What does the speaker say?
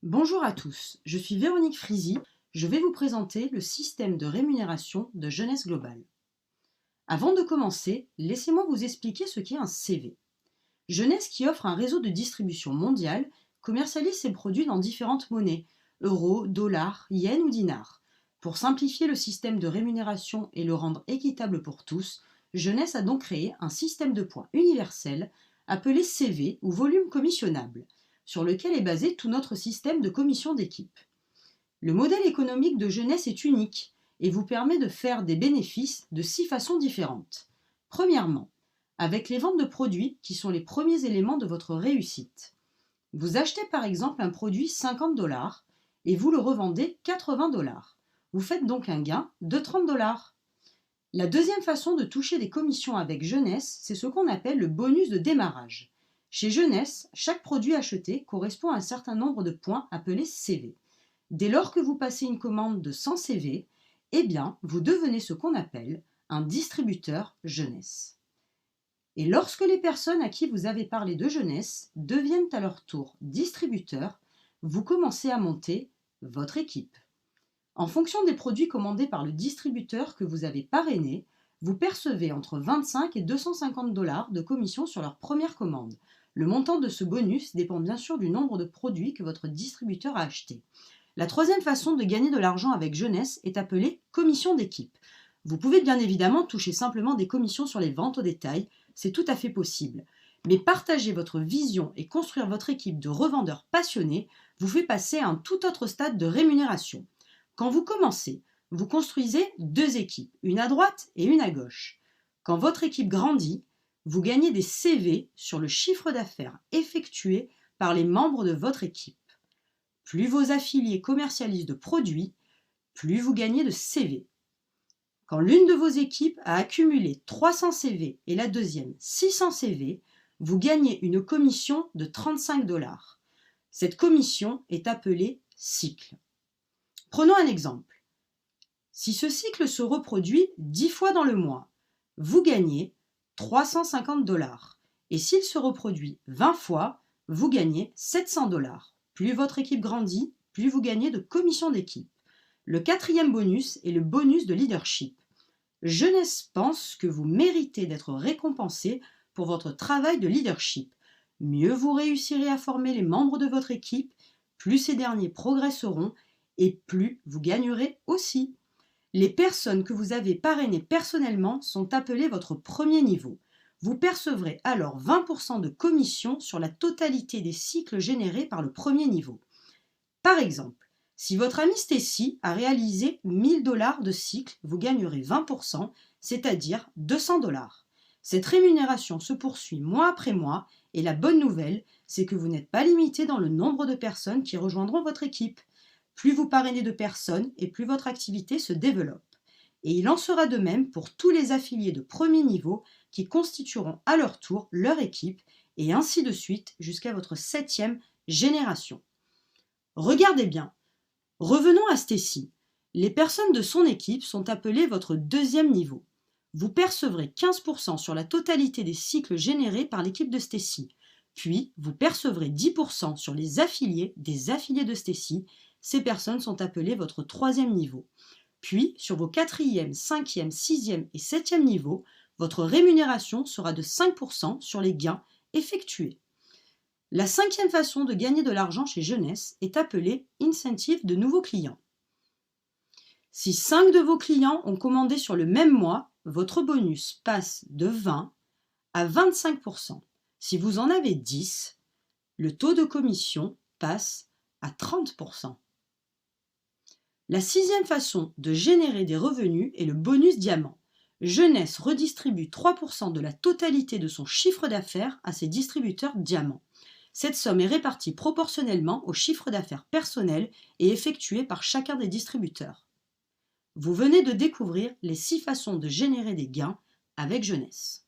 Bonjour à tous, je suis Véronique Frizy, je vais vous présenter le système de rémunération de Jeunesse Globale. Avant de commencer, laissez-moi vous expliquer ce qu'est un CV. Jeunesse, qui offre un réseau de distribution mondiale, commercialise ses produits dans différentes monnaies, euros, dollars, yens ou dinars. Pour simplifier le système de rémunération et le rendre équitable pour tous, Jeunesse a donc créé un système de points universel appelé CV ou volume commissionnable, sur lequel est basé tout notre système de commission d'équipe. Le modèle économique de Jeunesse est unique et vous permet de faire des bénéfices de 6 façons différentes. Premièrement, avec les ventes de produits qui sont les premiers éléments de votre réussite. Vous achetez par exemple un produit 50 $ et vous le revendez 80 $. Vous faites donc un gain de 30 $. La deuxième façon de toucher des commissions avec Jeunesse, c'est ce qu'on appelle le bonus de démarrage. Chez Jeunesse, chaque produit acheté correspond à un certain nombre de points appelés CV. Dès lors que vous passez une commande de 100 CV, eh bien, vous devenez ce qu'on appelle un distributeur Jeunesse. Et lorsque les personnes à qui vous avez parlé de Jeunesse deviennent à leur tour distributeurs, vous commencez à monter votre équipe. En fonction des produits commandés par le distributeur que vous avez parrainé, vous percevez entre 25 et 250 $ de commission sur leur première commande. Le montant de ce bonus dépend bien sûr du nombre de produits que votre distributeur a achetés. La troisième façon de gagner de l'argent avec Jeunesse est appelée commission d'équipe. Vous pouvez bien évidemment toucher simplement des commissions sur les ventes au détail, c'est tout à fait possible. Mais partager votre vision et construire votre équipe de revendeurs passionnés vous fait passer à un tout autre stade de rémunération. Quand vous commencez, vous construisez 2 équipes, une à droite et une à gauche. Quand votre équipe grandit, vous gagnez des CV sur le chiffre d'affaires effectué par les membres de votre équipe. Plus vos affiliés commercialisent de produits, plus vous gagnez de CV. Quand l'une de vos équipes a accumulé 300 CV et la deuxième 600 CV, vous gagnez une commission de 35 $. Cette commission est appelée cycle. Prenons un exemple. Si ce cycle se reproduit 10 fois dans le mois, vous gagnez 350 $. Et s'il se reproduit 20 fois, vous gagnez 700 $. Plus votre équipe grandit, plus vous gagnez de commissions d'équipe. Le quatrième bonus est le bonus de leadership. Jeunesse pense que vous méritez d'être récompensé pour votre travail de leadership. Mieux vous réussirez à former les membres de votre équipe, plus ces derniers progresseront et plus vous gagnerez aussi. Les personnes que vous avez parrainées personnellement sont appelées votre premier niveau. Vous percevrez alors 20% de commission sur la totalité des cycles générés par le premier niveau. Par exemple, si votre amie Stacy a réalisé 1000 $ de cycle, vous gagnerez 20%, c'est-à-dire 200 $. Cette rémunération se poursuit mois après mois et la bonne nouvelle, c'est que vous n'êtes pas limité dans le nombre de personnes qui rejoindront votre équipe. Plus vous parrainez de personnes et plus votre activité se développe. Et il en sera de même pour tous les affiliés de premier niveau qui constitueront à leur tour leur équipe et ainsi de suite jusqu'à votre 7e génération. Regardez bien. Revenons à Stacy. Les personnes de son équipe sont appelées votre 2e niveau. Vous percevrez 15% sur la totalité des cycles générés par l'équipe de Stacy. Puis, vous percevrez 10% sur les affiliés des affiliés de Stacy. Ces personnes sont appelées votre 3e niveau. Puis, sur vos 4e, 5e, 6e et 7e niveaux, votre rémunération sera de 5% sur les gains effectués. La 5e façon de gagner de l'argent chez Jeunesse est appelée incentive de nouveaux clients. Si 5 de vos clients ont commandé sur le même mois, votre bonus passe de 20 à 25%. Si vous en avez 10, le taux de commission passe à 30%. La 6e façon de générer des revenus est le bonus diamant. Jeunesse redistribue 3% de la totalité de son chiffre d'affaires à ses distributeurs diamants. Cette somme est répartie proportionnellement au chiffre d'affaires personnel et effectué par chacun des distributeurs. Vous venez de découvrir les 6 façons de générer des gains avec Jeunesse.